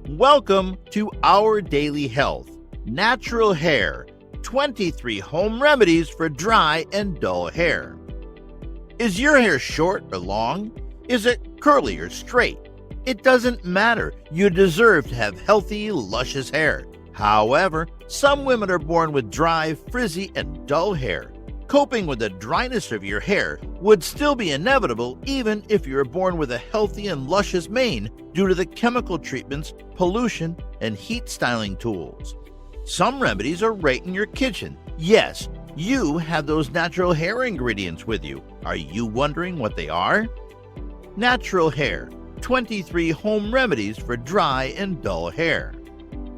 Welcome to Our Daily Health, Natural Hair, 23 Home Remedies for Dry and Dull Hair. Is your hair short or long? Is it curly or straight? It doesn't matter. You deserve to have healthy, luscious hair. However, some women are born with dry, frizzy, and dull hair. Coping with the dryness of your hair would still be inevitable even if you were born with a healthy and luscious mane due to the chemical treatments, pollution, and heat styling tools. Some remedies are right in your kitchen. Yes, you have those natural hair ingredients with you. Are you wondering what they are? Natural Hair, 23 Home Remedies for Dry and Dull Hair.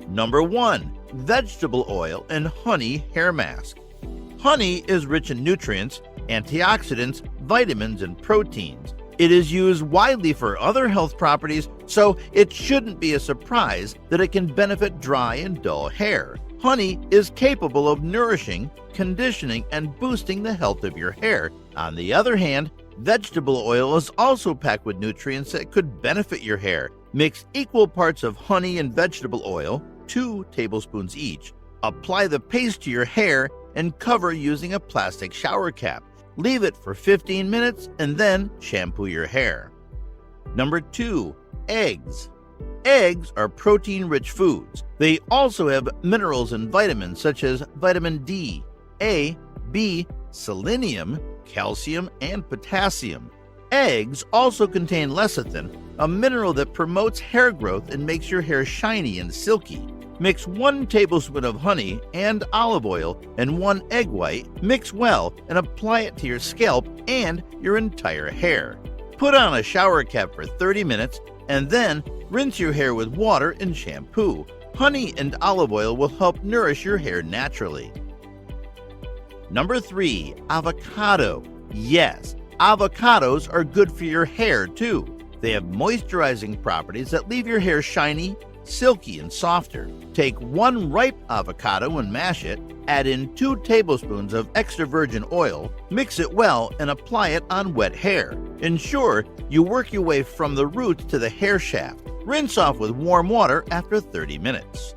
Number 1. Vegetable Oil and Honey Hair Mask. Honey is rich in nutrients, antioxidants, vitamins, and proteins. It is used widely for other health properties, so it shouldn't be a surprise that it can benefit dry and dull hair. Honey is capable of nourishing, conditioning, and boosting the health of your hair. On the other hand, vegetable oil is also packed with nutrients that could benefit your hair. Mix equal parts of honey and vegetable oil, 2 tablespoons each. Apply the paste to your hair and cover using a plastic shower cap. Leave it for 15 minutes and then shampoo your hair. Number 2. Eggs. Eggs are protein-rich foods. They also have minerals and vitamins such as vitamin D, A, B, selenium, calcium, and potassium. Eggs also contain lecithin, a mineral that promotes hair growth and makes your hair shiny and silky. Mix 1 tablespoon of honey and olive oil and 1 egg white. Mix well and apply it to your scalp and your entire hair. Put on a shower cap for 30 minutes and then rinse your hair with water and shampoo. Honey and olive oil will help nourish your hair naturally. Number 3. Avocado. Yes, avocados are good for your hair too. They have moisturizing properties that leave your hair shiny, silky, and softer. Take 1 ripe avocado and mash it. Add in 2 tablespoons of extra virgin oil. Mix it well and apply it on wet hair. Ensure you work your way from the roots to the hair shaft. Rinse off with warm water after 30 minutes.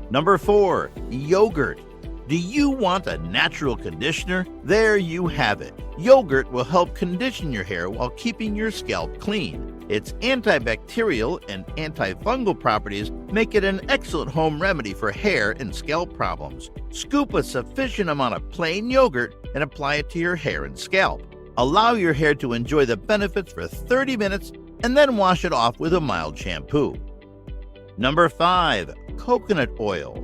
Number 4. Yogurt. Do you want a natural conditioner? There you have it. Yogurt will help condition your hair while keeping your scalp clean. Its antibacterial and antifungal properties make it an excellent home remedy for hair and scalp problems. Scoop a sufficient amount of plain yogurt and apply it to your hair and scalp. Allow your hair to enjoy the benefits for 30 minutes and then wash it off with a mild shampoo. Number 5. Coconut oil.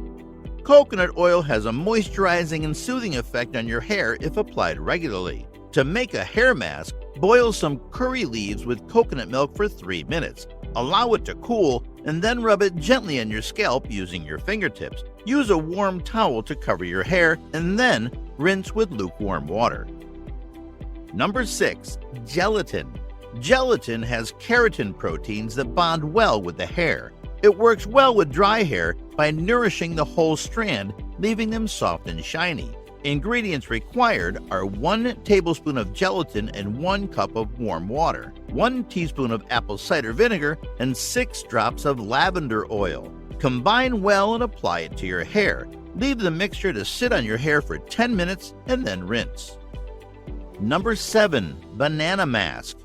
Coconut oil has a moisturizing and soothing effect on your hair if applied regularly. To make a hair mask, boil some curry leaves with coconut milk for 3 minutes. Allow it to cool and then rub it gently on your scalp using your fingertips. Use a warm towel to cover your hair and then rinse with lukewarm water. Number 6. Gelatin. Gelatin has keratin proteins that bond well with the hair. It works well with dry hair by nourishing the whole strand, leaving them soft and shiny. Ingredients required are 1 tablespoon of gelatin and 1 cup of warm water, 1 teaspoon of apple cider vinegar, and 6 drops of lavender oil. Combine well and apply it to your hair. Leave the mixture to sit on your hair for 10 minutes and then rinse. Number 7. Banana mask.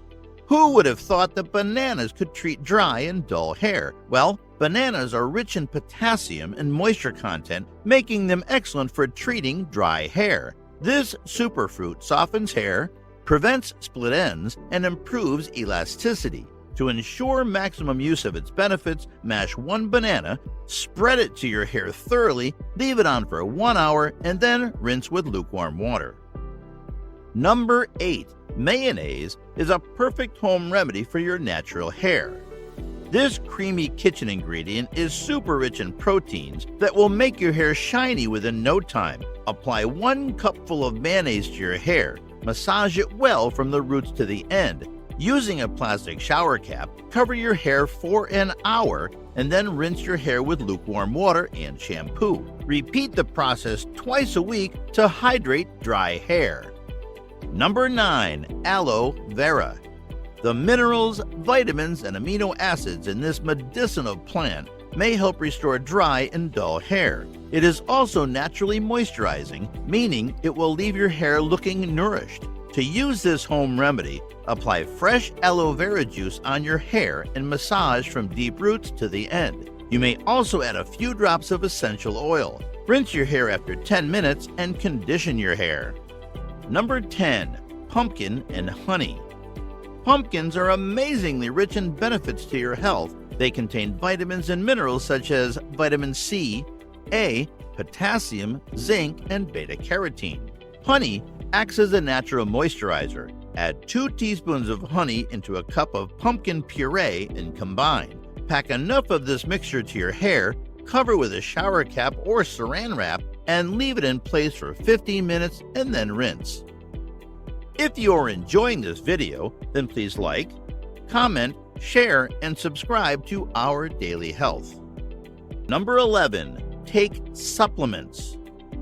Who would have thought that bananas could treat dry and dull hair? Well, bananas are rich in potassium and moisture content, making them excellent for treating dry hair. This superfruit softens hair, prevents split ends, and improves elasticity. To ensure maximum use of its benefits, mash 1 banana, spread it to your hair thoroughly, leave it on for 1 hour, and then rinse with lukewarm water. Number 8. Mayonnaise is a perfect home remedy for your natural hair. This creamy kitchen ingredient is super rich in proteins that will make your hair shiny within no time. Apply 1 cupful of mayonnaise to your hair. Massage it well from the roots to the end. Using a plastic shower cap, cover your hair for an hour and then rinse your hair with lukewarm water and shampoo. Repeat the process twice a week to hydrate dry hair. Number 9. Aloe vera. The minerals, vitamins, and amino acids in this medicinal plant may help restore dry and dull hair. It is also naturally moisturizing, meaning it will leave your hair looking nourished. To use this home remedy, apply fresh aloe vera juice on your hair and massage from deep roots to the end. You may also add a few drops of essential oil. Rinse your hair after 10 minutes and condition your hair. Number 10. Pumpkin and honey. Pumpkins are amazingly rich in benefits to your health. They contain vitamins and minerals such as vitamin C, A, potassium, zinc, and beta-carotene. Honey acts as a natural moisturizer. Add 2 teaspoons of honey into a cup of pumpkin puree and combine. Pack enough of this mixture to your hair, cover with a shower cap or saran wrap, and leave it in place for 15 minutes and then rinse. If you are enjoying this video, then please like, comment, share, and subscribe to Our Daily Health. Number 11. Take supplements.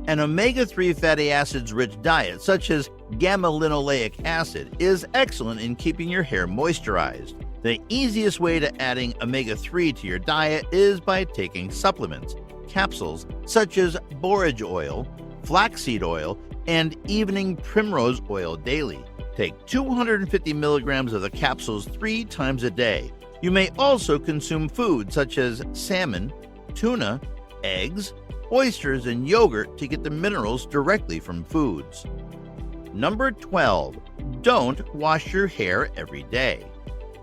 An omega-3 fatty acids-rich diet, such as gamma-linoleic acid, is excellent in keeping your hair moisturized. The easiest way to adding omega-3 to your diet is by taking supplements, capsules such as borage oil, flaxseed oil, and evening primrose oil daily. Take 250 milligrams of the capsules 3 times a day. You may also consume food such as salmon, tuna, eggs, oysters, and yogurt to get the minerals directly from foods. Number 12. Don't wash your hair every day.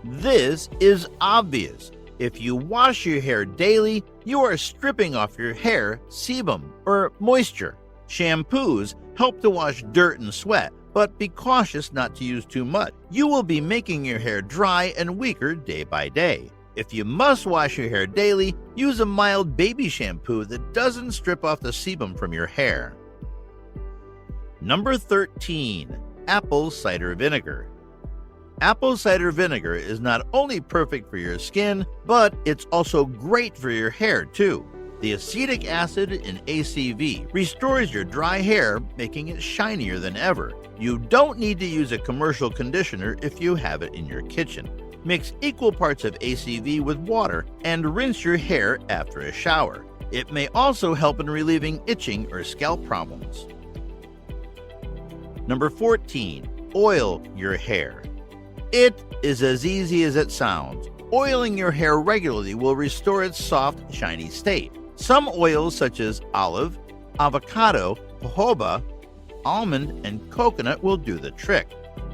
This is obvious. If you wash your hair daily, you are stripping off your hair sebum or moisture. Shampoos help to wash dirt and sweat, but be cautious not to use too much. You will be making your hair dry and weaker day by day. If you must wash your hair daily, use a mild baby shampoo that doesn't strip off the sebum from your hair. Number 13. Apple cider vinegar. Apple cider vinegar is not only perfect for your skin, but it's also great for your hair too. The acetic acid in ACV restores your dry hair, making it shinier than ever. You don't need to use a commercial conditioner if you have it in your kitchen. Mix equal parts of ACV with water and rinse your hair after a shower. It may also help in relieving itching or scalp problems. Number 14. Oil your hair. It is as easy as it sounds. Oiling your hair regularly will restore its soft, shiny state. Some oils such as olive, avocado, jojoba, almond, and coconut will do the trick.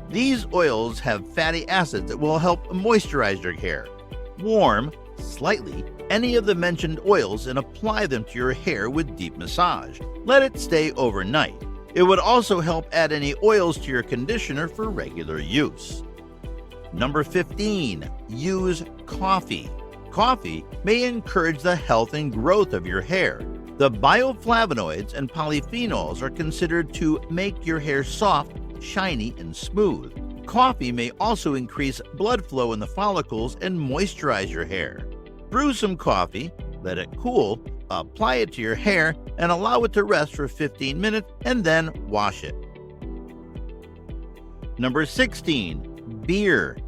These oils have fatty acids that will help moisturize your hair. Warm, slightly, any of the mentioned oils and apply them to your hair with deep massage. Let it stay overnight. It would also help add any oils to your conditioner for regular use. Number 15. Use coffee. Coffee may encourage the health and growth of your hair. The bioflavonoids and polyphenols are considered to make your hair soft, shiny, and smooth. Coffee may also increase blood flow in the follicles and moisturize your hair. Brew some coffee, let it cool, apply it to your hair, and allow it to rest for 15 minutes and then wash it. Number 16. Beer.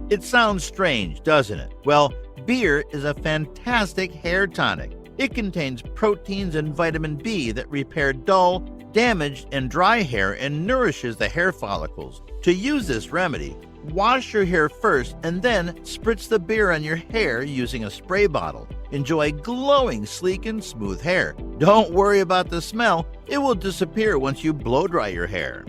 It sounds strange, doesn't it? Well, beer is a fantastic hair tonic. It contains proteins and vitamin B that repair dull, damaged, and dry hair and nourishes the hair follicles. To use this remedy, wash your hair first and then spritz the beer on your hair using a spray bottle. Enjoy glowing, sleek, and smooth hair. Don't worry about the smell. It will disappear once you blow dry your hair.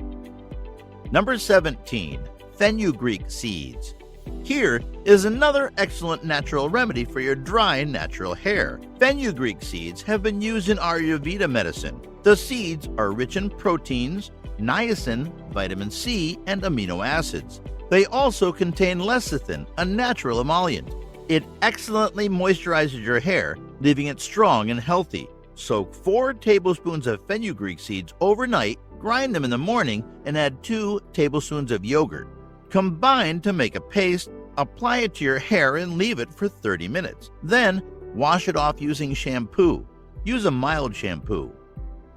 Number 17. Fenugreek seeds. Here is another excellent natural remedy for your dry, natural hair. Fenugreek seeds have been used in Ayurveda medicine. The seeds are rich in proteins, niacin, vitamin C, and amino acids. They also contain lecithin, a natural emollient. It excellently moisturizes your hair, leaving it strong and healthy. Soak 4 tablespoons of fenugreek seeds overnight, grind them in the morning, and add 2 tablespoons of yogurt. Combine to make a paste, apply it to your hair and leave it for 30 minutes. Then, wash it off using shampoo. Use a mild shampoo.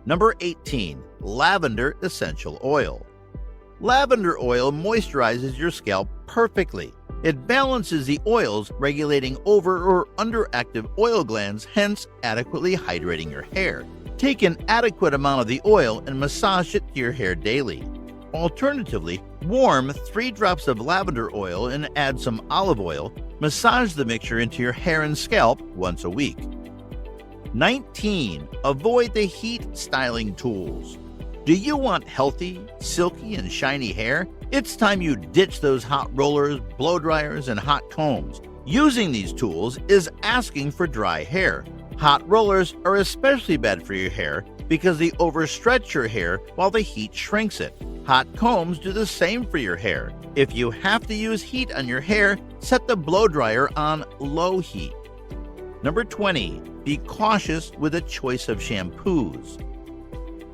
Number 18. Lavender essential oil. Lavender oil moisturizes your scalp perfectly. It balances the oils, regulating over or underactive oil glands, hence adequately hydrating your hair. Take an adequate amount of the oil and massage it to your hair daily. Alternatively, warm 3 drops of lavender oil and add some olive oil. Massage the mixture into your hair and scalp once a week. 19. Avoid the heat styling tools. Do you want healthy, silky, and shiny hair? It's time you ditch those hot rollers, blow dryers, and hot combs. Using these tools is asking for dry hair. Hot rollers are especially bad for your hair because they overstretch your hair while the heat shrinks it. Hot combs do the same for your hair. If you have to use heat on your hair, set the blow dryer on low heat. Number 20. Be cautious with the choice of shampoos.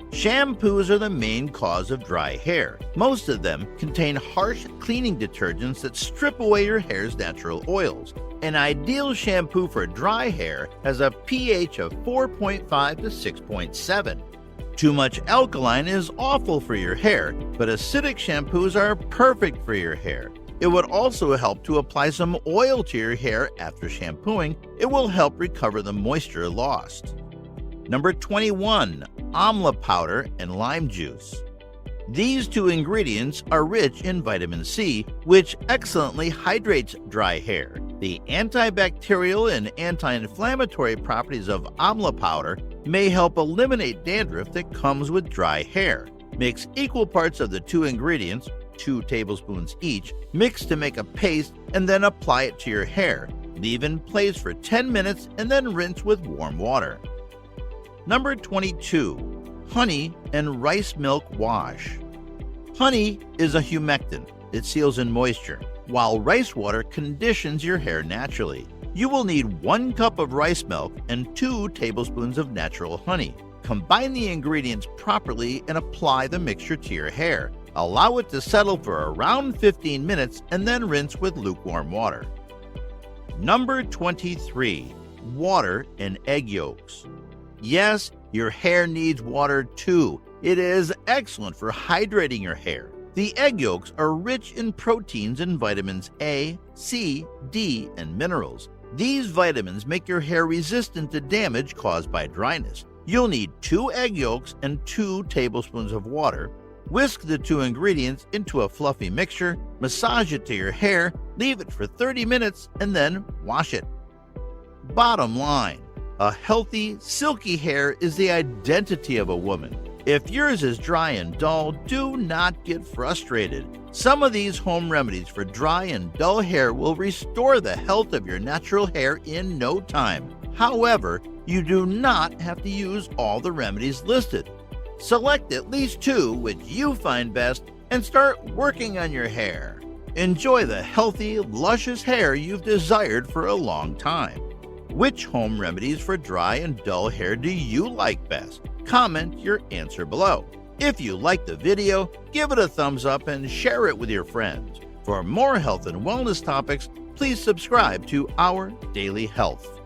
Shampoos are the main cause of dry hair. Most of them contain harsh cleaning detergents that strip away your hair's natural oils. An ideal shampoo for dry hair has a pH of 4.5 to 6.7. Too much alkaline is awful for your hair, but acidic shampoos are perfect for your hair. It would also help to apply some oil to your hair after shampooing. It will help recover the moisture lost. Number 21. Amla powder and lime juice. These 2 ingredients are rich in vitamin C, which excellently hydrates dry hair. The antibacterial and anti-inflammatory properties of amla powder may help eliminate dandruff that comes with dry hair. Mix equal parts of the 2 ingredients, 2 tablespoons each, mix to make a paste and then apply it to your hair. Leave in place for 10 minutes and then rinse with warm water. Number 22. Honey and rice milk wash. Honey is a humectant. It seals in moisture, while rice water conditions your hair naturally. You will need 1 cup of rice milk and 2 tablespoons of natural honey. Combine the ingredients properly and apply the mixture to your hair. Allow it to settle for around 15 minutes and then rinse with lukewarm water. Number 23. Water and egg yolks. Yes, your hair needs water too. It is excellent for hydrating your hair. The egg yolks are rich in proteins and vitamins A, C, D, and minerals. These vitamins make your hair resistant to damage caused by dryness. You'll need 2 egg yolks and 2 tablespoons of water. Whisk the 2 ingredients into a fluffy mixture, massage it to your hair, leave it for 30 minutes, and then wash it. Bottom line, a healthy, silky hair is the identity of a woman. If yours is dry and dull, do not get frustrated. Some of these home remedies for dry and dull hair will restore the health of your natural hair in no time. However, you do not have to use all the remedies listed. Select at least 2 which you find best and start working on your hair. Enjoy the healthy, luscious hair you've desired for a long time. Which home remedies for dry and dull hair do you like best? Comment your answer below. If you liked the video, give it a thumbs up and share it with your friends. For more health and wellness topics, please subscribe to Our Daily Health.